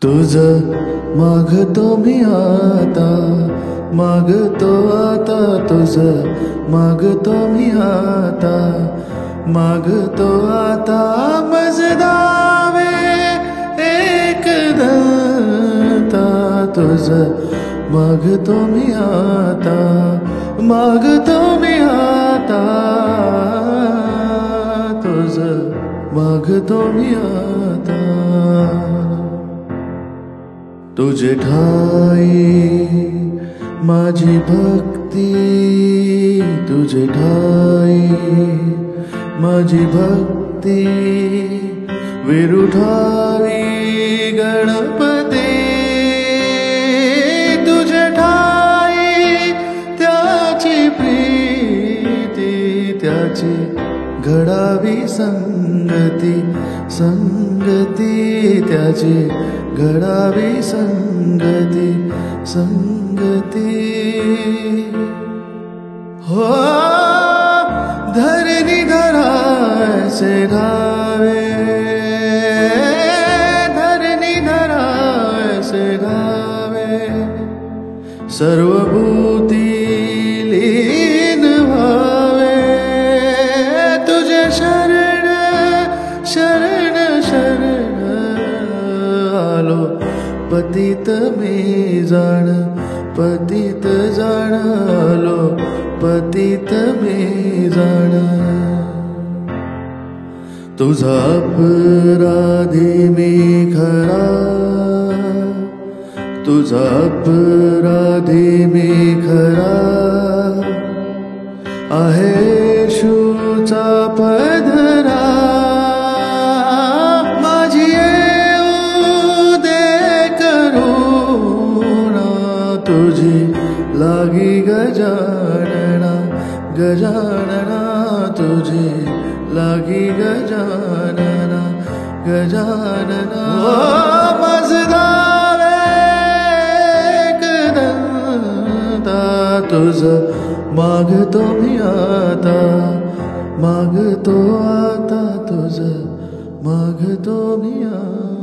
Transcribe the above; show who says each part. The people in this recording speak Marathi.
Speaker 1: तुझ मागतो मी आता, मागतो आता तुझ मागतो मी आता, मागतो आता मजदावे एकदंता तुझ मागतो मी आता, मागतो मी आता तुझ मागतो मी आता. तुझे ठाई माझी भक्ती, तुझे ठाई माझी भक्ती, विरुठारी गणपती. तुझे ठाई त्याची प्रीती, त्याची घडावी संगती, संगती त्याची घडावी संगती, संगती. हो धरणी धरासे घावे, धरणी धरासे घावे, सर्वभूती लीन व्हावे. तुझे शरण शरण शरण आलो, पतित मी जाण, पतित जाण आलो, पतित मी जाण. तुझा अपराधी मी खरा, तुझा अपराधी मी खरा, आहे येशूचा पदरा. माझी येऊ दे करुणा, तुझी लागी गजानना, गजानना तुझी लागी गजानना, गजानना. मजदावे एकदंता तुझ मागतो मी आता, मागतो आता तुझ मागतो मी आता.